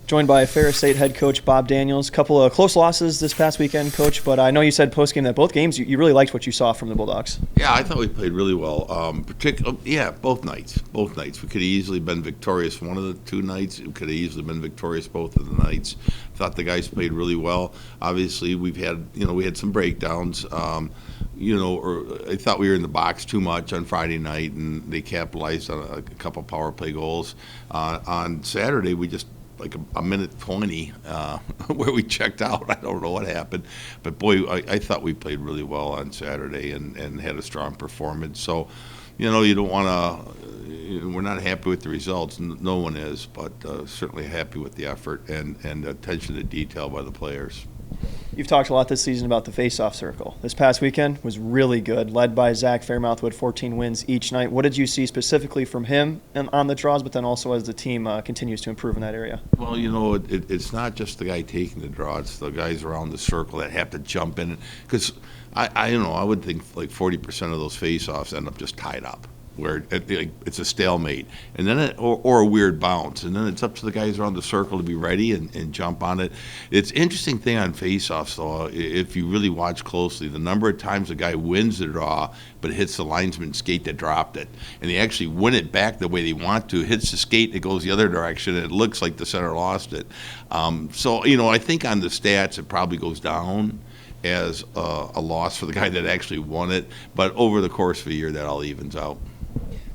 Joined by Ferris State head coach Bob Daniels. Couple of close losses this past weekend, Coach, but I know you said post-game that both games you really liked what you saw from the Bulldogs. Yeah, I thought we played really well. Both nights. Both nights. We could have easily been victorious one of the two nights. We could have easily been victorious both of the nights. Thought the guys played really well. Obviously, we had some breakdowns. I thought we were in the box too much on Friday night, and they capitalized on a couple power play goals. On Saturday, we just like a minute 20 where we checked out. I don't know what happened, but boy, I thought we played really well on Saturday and had a strong performance. So, you don't want to. We're not happy with the results. No one is, but certainly happy with the effort and attention to detail by the players. You've talked a lot this season about the face-off circle. This past weekend was really good, led by Zach Fairmouth with 14 wins each night. What did you see specifically from him on the draws, but then also as the team continues to improve in that area? Well, it's not just the guy taking the draw. It's the guys around the circle that have to jump in. Because I would think like 40% of those face-offs end up just tied up, where it's a stalemate, and then or a weird bounce, and then it's up to the guys around the circle to be ready and jump on it. It's interesting thing on face-offs, though, if you really watch closely, the number of times a guy wins the draw but hits the linesman's skate that dropped it, and they actually win it back the way they want to, hits the skate, it goes the other direction, and it looks like the center lost it. I think on the stats it probably goes down as a loss for the guy that actually won it, but over the course of a year that all evens out.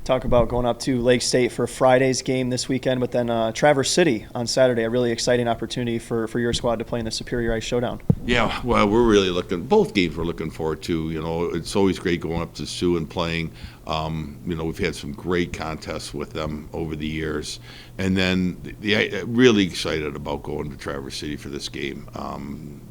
Talk about going up to Lake State for Friday's game this weekend, but then Traverse City on Saturday, a really exciting opportunity for your squad to play in the Superior Ice Showdown. Yeah, well, we're really both games we're looking forward to. It's always great going up to Sioux and playing. We've had some great contests with them over the years. And then really excited about going to Traverse City for this game,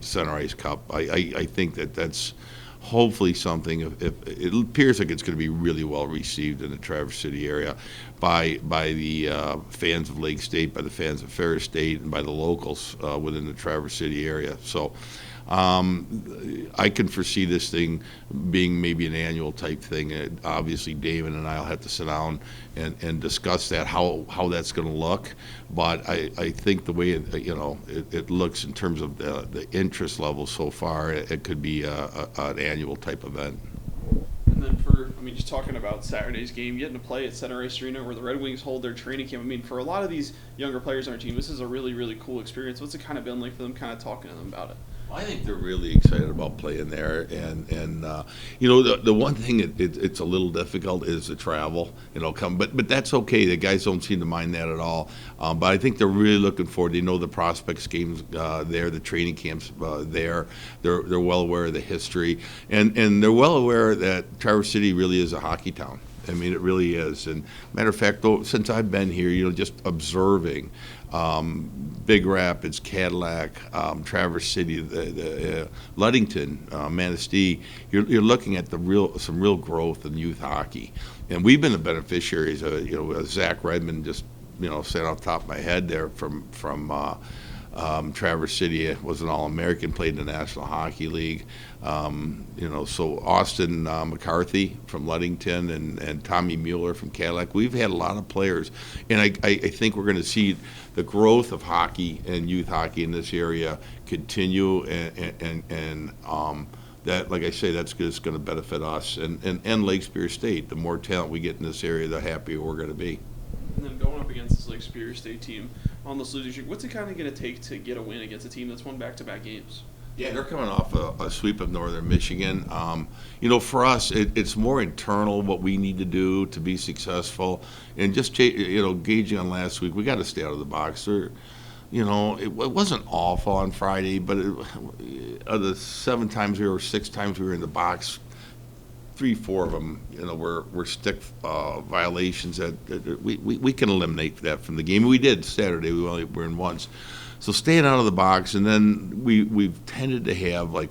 Center Ice Cup. I think that's hopefully something. If it appears like it's going to be really well received in the Traverse City area by the fans of Lake State, by the fans of Ferris State, and by the locals within the Traverse City area. So I can foresee this thing being maybe an annual type thing. Obviously, David and I will have to sit down and discuss that, how that's going to look. But I think the way it looks in terms of the interest level so far, it could be an annual type event. And then just talking about Saturday's game, getting to play at Center Ice Arena where the Red Wings hold their training camp. For a lot of these younger players on our team, this is a really, really cool experience. What's it kind of been like for them, kind of talking to them about it? I think they're really excited about playing there, and the one thing it's a little difficult is the travel, but that's okay. The guys don't seem to mind that at all. But I think they're really looking forward. They know the prospects games there, the training camps there. They're well aware of the history, and they're well aware that Traverse City really is a hockey town. It really is. And matter of fact, though, since I've been here, just observing Big Rapids, Cadillac, Traverse City, the Ludington, Manistee, you're looking at some real growth in youth hockey, and we've been the beneficiaries of it. Zach Redmond just saying off the top of my head there from Traverse City was an All-American, played in the National Hockey League. So Austin McCarthy from Ludington and Tommy Mueller from Cadillac. We've had a lot of players, and I think we're going to see the growth of hockey and youth hockey in this area continue, and that, like I say, that's just going to benefit us and Lake Superior State. The more talent we get in this area, the happier we're going to be. And then going up against this Lake Superior State team on this losing streak, what's it kind of going to take to get a win against a team that's won back-to-back games? Yeah, they're coming off a sweep of Northern Michigan. For us, it's more internal what we need to do to be successful. And just gauging on last week, we got to stay out of the box. It wasn't awful on Friday, but of the 6 times we were in the box, 3-4 of them, were stick violations that we can eliminate that from the game. We did Saturday. We only were in once. So staying out of the box, and then we've tended to have, like,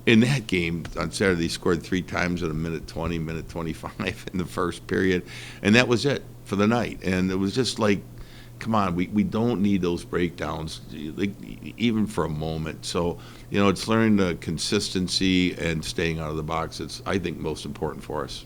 in that game on Saturday, they scored 3 times in a minute 20, minute 25 in the first period, and that was it for the night. And it was just like, come on, we don't need those breakdowns, even for a moment. So, it's learning the consistency and staying out of the box that's, I think, most important for us.